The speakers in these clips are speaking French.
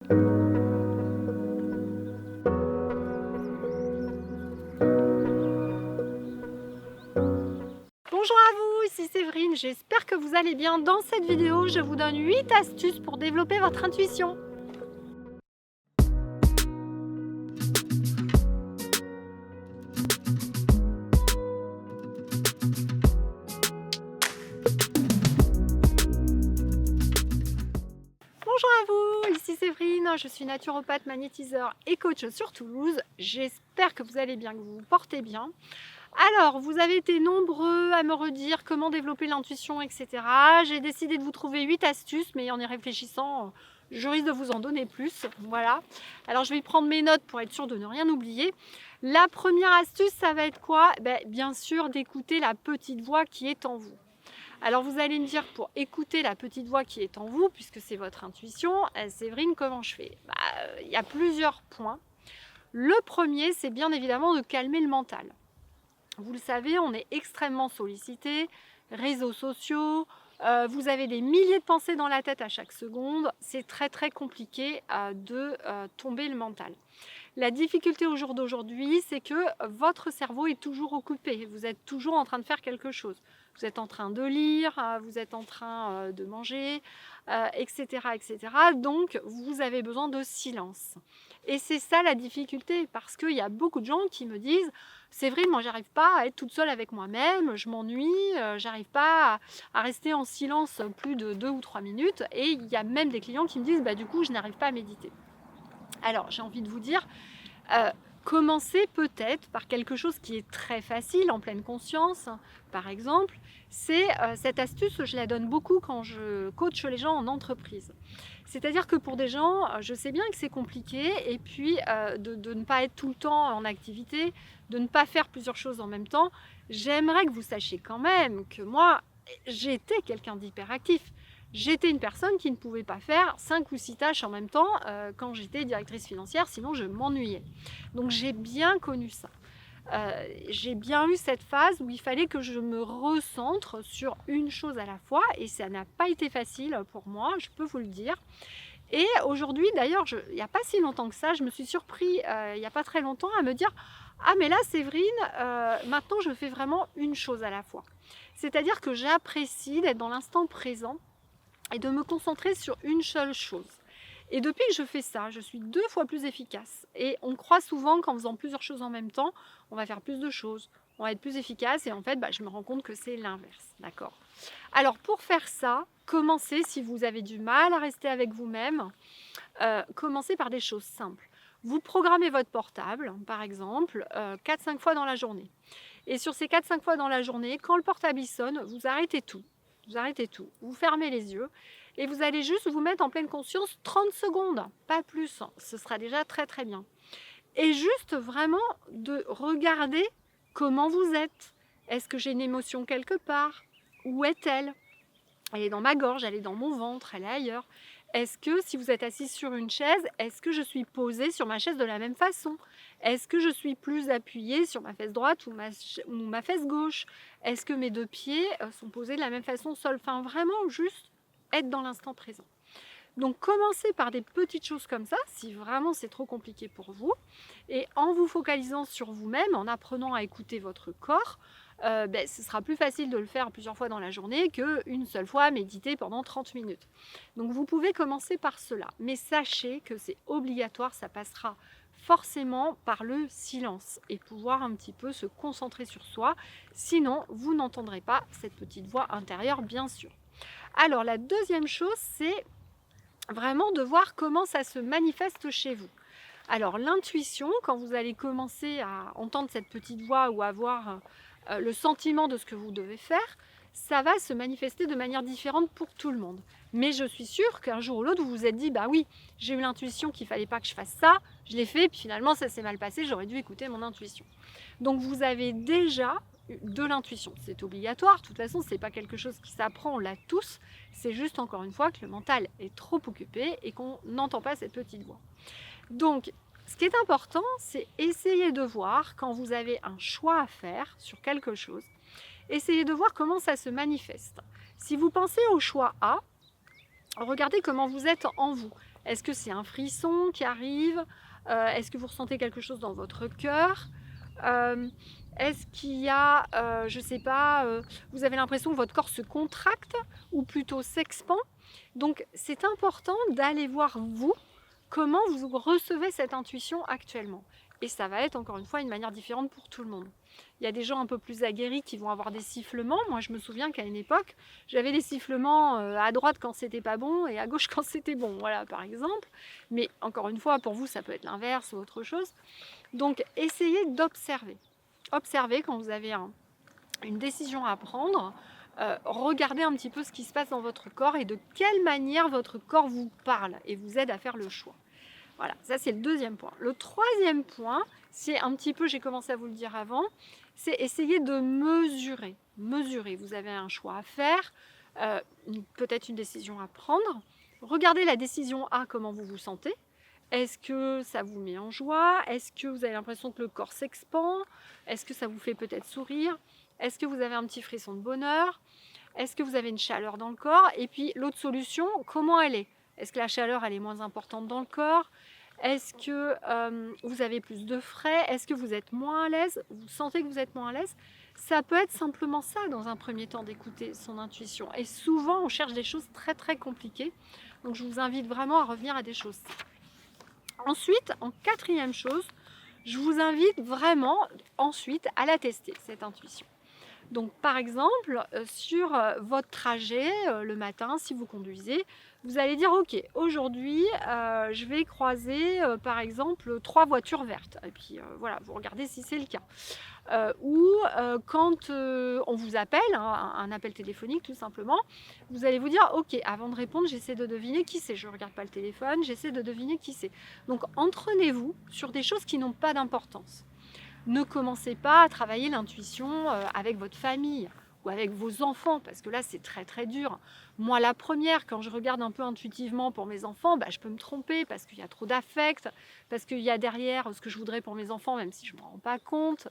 Bonjour à vous, ici Séverine, j'espère que vous allez bien. Dans cette vidéo, je vous donne 8 astuces pour développer votre intuition. Bonjour à vous, ici Séverine, je suis naturopathe, magnétiseur et coach sur Toulouse. J'espère que vous allez bien, que vous vous portez bien. Alors, vous avez été nombreux à me redire comment développer l'intuition, etc. J'ai décidé de vous trouver 8 astuces, mais en y réfléchissant, je risque de vous en donner plus. Voilà. Alors, je vais prendre mes notes pour être sûre de ne rien oublier. La première astuce, ça va être quoi? Bien sûr, d'écouter la petite voix qui est en vous. Alors, vous allez me dire, pour écouter la petite voix qui est en vous, puisque c'est votre intuition, Séverine, comment je fais? Il y a plusieurs points. Le premier, c'est bien évidemment de calmer le mental. Vous le savez, on est extrêmement sollicité, réseaux sociaux, vous avez des milliers de pensées dans la tête à chaque seconde, c'est très compliqué de tomber le mental. La difficulté au jour d'aujourd'hui, c'est que votre cerveau est toujours occupé, vous êtes toujours en train de faire quelque chose. Vous êtes en train de lire, vous êtes en train de manger, etc. Donc, vous avez besoin de silence. Et c'est ça la difficulté, parce qu'il y a beaucoup de gens qui me disent « Séverine, moi j'arrive pas à être toute seule avec moi-même, je m'ennuie, j'arrive pas à rester en silence plus de 2 ou 3 minutes. » Et il y a même des clients qui me disent « du coup, je n'arrive pas à méditer. » Alors, j'ai envie de vous dire, commencez peut-être par quelque chose qui est très facile, en pleine conscience. Par exemple, c'est cette astuce, je la donne beaucoup quand je coach les gens en entreprise. C'est-à-dire que pour des gens, je sais bien que c'est compliqué, et puis de ne pas être tout le temps en activité, de ne pas faire plusieurs choses en même temps. J'aimerais que vous sachiez quand même que moi, j'étais quelqu'un d'hyperactif. J'étais une personne qui ne pouvait pas faire 5 ou 6 tâches en même temps quand j'étais directrice financière, sinon je m'ennuyais. Donc j'ai bien connu ça. J'ai bien eu cette phase où il fallait que je me recentre sur une chose à la fois, et ça n'a pas été facile pour moi, je peux vous le dire. Et aujourd'hui, d'ailleurs, il n'y a pas si longtemps que ça, je me suis surpris, il n'y a pas très longtemps, à me dire « Ah mais là Séverine, maintenant je fais vraiment une chose à la fois ». C'est-à-dire que j'apprécie d'être dans l'instant présent et de me concentrer sur une seule chose. Et depuis que je fais ça, je suis 2 fois plus efficace. Et on croit souvent qu'en faisant plusieurs choses en même temps, on va faire plus de choses, on va être plus efficace, et en fait, je me rends compte que c'est l'inverse, d'accord? Alors pour faire ça, commencez, si vous avez du mal à rester avec vous-même, commencez par des choses simples. Vous programmez votre portable, par exemple, 4-5 fois dans la journée. Et sur ces 4-5 fois dans la journée, quand le portable sonne, vous arrêtez tout. Vous fermez les yeux et vous allez juste vous mettre en pleine conscience 30 secondes, pas plus, ce sera déjà très bien. Et juste vraiment de regarder comment vous êtes. Est-ce que j'ai une émotion quelque part? Où est-elle? Elle est dans ma gorge, elle est dans mon ventre, elle est ailleurs. Est-ce que si vous êtes assis sur une chaise, est-ce que je suis posée sur ma chaise de la même façon? Est-ce que je suis plus appuyée sur ma fesse droite ou ma fesse gauche? Est-ce que mes 2 pieds sont posés de la même façon au sol? Enfin, vraiment juste être dans l'instant présent. Donc commencez par des petites choses comme ça, si vraiment c'est trop compliqué pour vous, et en vous focalisant sur vous-même, en apprenant à écouter votre corps, ce sera plus facile de le faire plusieurs fois dans la journée qu'une seule fois méditer pendant 30 minutes. Donc vous pouvez commencer par cela, mais sachez que c'est obligatoire, ça passera forcément par le silence et pouvoir un petit peu se concentrer sur soi, sinon vous n'entendrez pas cette petite voix intérieure, bien sûr. Alors la deuxième chose, c'est vraiment de voir comment ça se manifeste chez vous. Alors l'intuition, quand vous allez commencer à entendre cette petite voix ou avoir le sentiment de ce que vous devez faire, ça va se manifester de manière différente pour tout le monde. Mais je suis sûre qu'un jour ou l'autre, vous vous êtes dit, oui, j'ai eu l'intuition qu'il ne fallait pas que je fasse ça, je l'ai fait, puis finalement ça s'est mal passé, j'aurais dû écouter mon intuition. Donc vous avez déjà de l'intuition. C'est obligatoire, de toute façon, ce n'est pas quelque chose qui s'apprend, on l'a tous, c'est juste encore une fois que le mental est trop occupé et qu'on n'entend pas cette petite voix. Donc, ce qui est important, c'est essayer de voir, quand vous avez un choix à faire sur quelque chose, essayez de voir comment ça se manifeste. Si vous pensez au choix A, regardez comment vous êtes en vous. Est-ce que c'est un frisson qui arrive? Est-ce que vous ressentez quelque chose dans votre cœur? Est-ce qu'il y a, je ne sais pas, vous avez l'impression que votre corps se contracte ou plutôt s'expand? Donc c'est important d'aller voir vous, comment vous recevez cette intuition actuellement. Et ça va être encore une fois une manière différente pour tout le monde. Il y a des gens un peu plus aguerris qui vont avoir des sifflements. Moi je me souviens qu'à une époque, j'avais des sifflements à droite quand c'était pas bon et à gauche quand c'était bon, voilà par exemple. Mais encore une fois, pour vous ça peut être l'inverse ou autre chose. Donc essayez d'observer. Observez quand vous avez une décision à prendre. Regardez un petit peu ce qui se passe dans votre corps et de quelle manière votre corps vous parle et vous aide à faire le choix. Voilà, ça c'est le deuxième point. Le troisième point, c'est un petit peu, j'ai commencé à vous le dire avant, c'est essayer de mesurer. Mesurer, vous avez un choix à faire, peut-être une décision à prendre. Regardez la décision A, comment vous vous sentez. Est-ce que ça vous met en joie? Est-ce que vous avez l'impression que le corps s'expand? Est-ce que ça vous fait peut-être sourire? Est-ce que vous avez un petit frisson de bonheur? Est-ce que vous avez une chaleur dans le corps? Et puis l'autre solution, comment elle est? Est-ce que la chaleur elle est moins importante dans le corps? Est-ce que vous avez plus de frais? Est-ce que vous êtes moins à l'aise? Vous sentez que vous êtes moins à l'aise? Ça peut être simplement ça dans un premier temps, d'écouter son intuition. Et souvent on cherche des choses très très compliquées. Donc je vous invite vraiment à revenir à des choses simples. Ensuite, en quatrième chose, je vous invite vraiment ensuite à la tester, cette intuition. Donc par exemple, sur votre trajet le matin, si vous conduisez, vous allez dire ok, aujourd'hui je vais croiser par exemple 3 voitures vertes. Et puis voilà, vous regardez si c'est le cas. Ou quand on vous appelle, hein, un appel téléphonique tout simplement, vous allez vous dire ok, avant de répondre, j'essaie de deviner qui c'est. Je ne regarde pas le téléphone, j'essaie de deviner qui c'est. Donc entraînez-vous sur des choses qui n'ont pas d'importance. Ne commencez pas à travailler l'intuition avec votre famille ou avec vos enfants, parce que là c'est très très dur. Moi la première, quand je regarde un peu intuitivement pour mes enfants, je peux me tromper parce qu'il y a trop d'affect, parce qu'il y a derrière ce que je voudrais pour mes enfants, même si je ne me rends pas compte.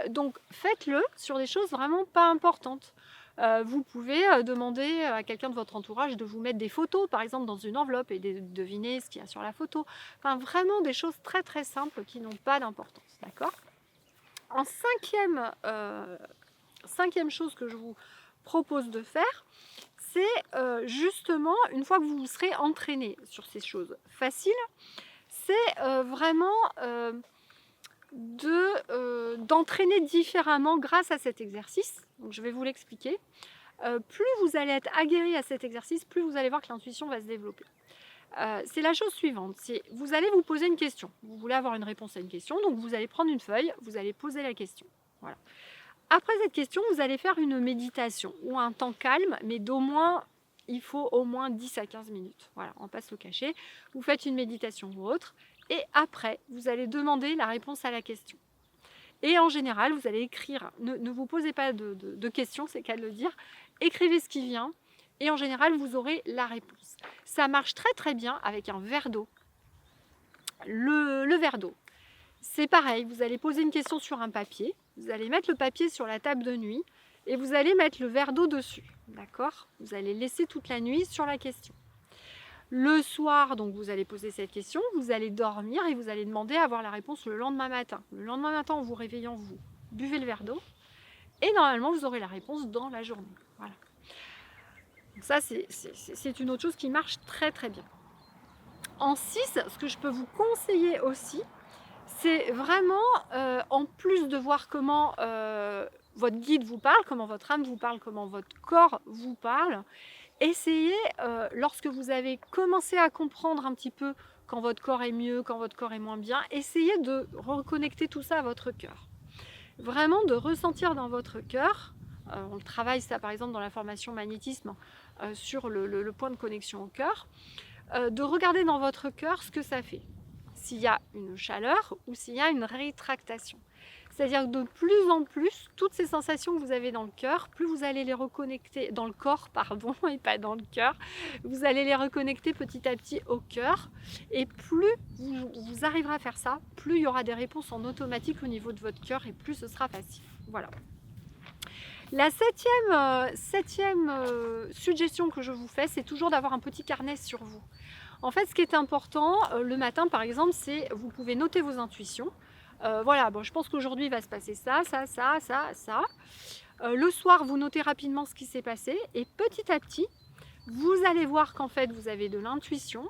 Donc faites-le sur des choses vraiment pas importantes. Vous pouvez demander à quelqu'un de votre entourage de vous mettre des photos, par exemple, dans une enveloppe et de deviner ce qu'il y a sur la photo. Enfin, vraiment des choses très très simples qui n'ont pas d'importance, d'accord? En cinquième chose que je vous propose de faire, c'est justement, une fois que vous vous serez entraîné sur ces choses faciles, c'est vraiment d'entraîner différemment grâce à cet exercice. Donc, je vais vous l'expliquer. Plus vous allez être aguerri à cet exercice, plus vous allez voir que l'intuition va se développer. C'est la chose suivante, c'est vous allez vous poser une question. Vous voulez avoir une réponse à une question, donc vous allez prendre une feuille, vous allez poser la question. Voilà. Après cette question, vous allez faire une méditation ou un temps calme, mais il faut au moins 10 à 15 minutes. Voilà, on passe au cachet. Vous faites une méditation ou autre, et après, vous allez demander la réponse à la question. Et en général, vous allez écrire, ne vous posez pas de questions, c'est qu'à le dire, écrivez ce qui vient, et en général, vous aurez la réponse. Ça marche très très bien avec un verre d'eau. Le verre d'eau, c'est pareil, vous allez poser une question sur un papier, vous allez mettre le papier sur la table de nuit, et vous allez mettre le verre d'eau dessus, d'accord? Vous allez laisser toute la nuit sur la question. Le soir, donc vous allez poser cette question, vous allez dormir et vous allez demander à avoir la réponse le lendemain matin. Le lendemain matin, en vous réveillant, vous buvez le verre d'eau, et normalement, vous aurez la réponse dans la journée. Voilà. Donc ça, c'est une autre chose qui marche très très bien. En 6, ce que je peux vous conseiller aussi, c'est vraiment, en plus de voir comment votre guide vous parle, comment votre âme vous parle, comment votre corps vous parle, essayez, lorsque vous avez commencé à comprendre un petit peu quand votre corps est mieux, quand votre corps est moins bien, essayez de reconnecter tout ça à votre cœur. Vraiment de ressentir dans votre cœur, on travaille ça par exemple dans la formation magnétisme, sur le point de connexion au cœur, de regarder dans votre cœur ce que ça fait. S'il y a une chaleur ou s'il y a une rétractation. C'est-à-dire que de plus en plus, toutes ces sensations que vous avez dans le cœur, plus vous allez les reconnecter, dans le corps, pardon, et pas dans le cœur, vous allez les reconnecter petit à petit au cœur. Et plus vous arriverez à faire ça, plus il y aura des réponses en automatique au niveau de votre cœur et plus ce sera facile. Voilà. La septième suggestion que je vous fais, c'est toujours d'avoir un petit carnet sur vous. En fait, ce qui est important le matin, par exemple, c'est vous pouvez noter vos intuitions. Voilà, bon, je pense qu'aujourd'hui il va se passer ça, ça, ça, ça, ça. Le soir, vous notez rapidement ce qui s'est passé et petit à petit, vous allez voir qu'en fait, vous avez de l'intuition.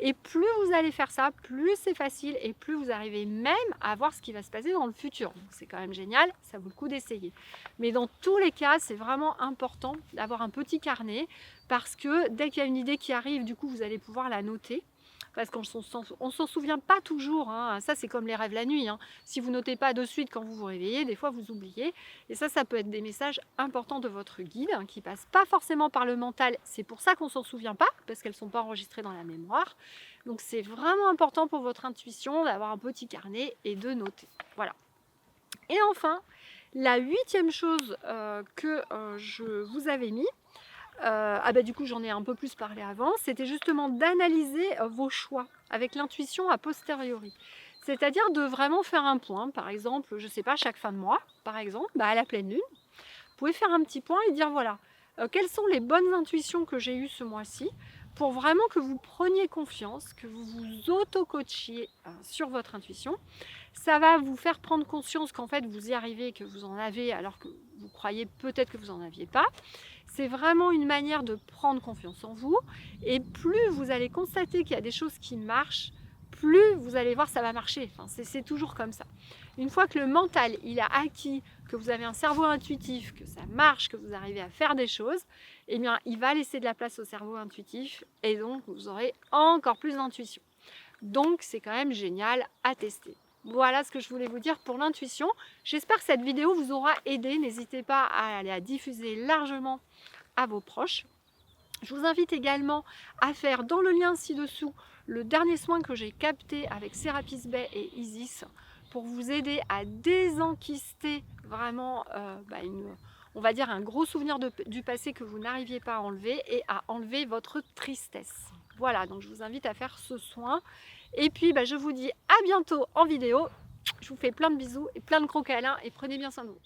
Et plus vous allez faire ça, plus c'est facile et plus vous arrivez même à voir ce qui va se passer dans le futur. Donc c'est quand même génial, ça vaut le coup d'essayer. Mais dans tous les cas, c'est vraiment important d'avoir un petit carnet parce que dès qu'il y a une idée qui arrive, du coup, vous allez pouvoir la noter. Parce qu'on ne s'en souvient pas toujours, hein. Ça c'est comme les rêves la nuit, hein. Si vous notez pas de suite quand vous vous réveillez, des fois vous oubliez. Et ça peut être des messages importants de votre guide, hein, qui ne passent pas forcément par le mental. C'est pour ça qu'on ne s'en souvient pas, parce qu'elles ne sont pas enregistrées dans la mémoire. Donc c'est vraiment important pour votre intuition d'avoir un petit carnet et de noter. Voilà. Et enfin, la 8e chose que je vous avais mis, du coup j'en ai un peu plus parlé avant, c'était justement d'analyser vos choix avec l'intuition a posteriori. C'est-à-dire de vraiment faire un point, par exemple, je ne sais pas, chaque fin de mois, par exemple, à la pleine lune, vous pouvez faire un petit point et dire voilà, quelles sont les bonnes intuitions que j'ai eues ce mois-ci, pour vraiment que vous preniez confiance, que vous vous auto-coachiez sur votre intuition. Ça va vous faire prendre conscience qu'en fait vous y arrivez, que vous en avez alors que vous croyez peut-être que vous n'en aviez pas. C'est vraiment une manière de prendre confiance en vous et plus vous allez constater qu'il y a des choses qui marchent, plus vous allez voir ça va marcher. Enfin, c'est toujours comme ça. Une fois que le mental il a acquis que vous avez un cerveau intuitif, que ça marche, que vous arrivez à faire des choses, eh bien il va laisser de la place au cerveau intuitif et donc vous aurez encore plus d'intuition. Donc c'est quand même génial à tester. Voilà ce que je voulais vous dire pour l'intuition. J'espère que cette vidéo vous aura aidé. N'hésitez pas à aller la diffuser largement à vos proches. Je vous invite également à faire dans le lien ci-dessous le dernier soin que j'ai capté avec Serapis Bey et Isis pour vous aider à désenquister vraiment on va dire un gros souvenir du passé que vous n'arriviez pas à enlever et à enlever votre tristesse. Voilà, donc je vous invite à faire ce soin. Et puis je vous dis à bientôt en vidéo. Je vous fais plein de bisous et plein de gros câlins et prenez bien soin de vous.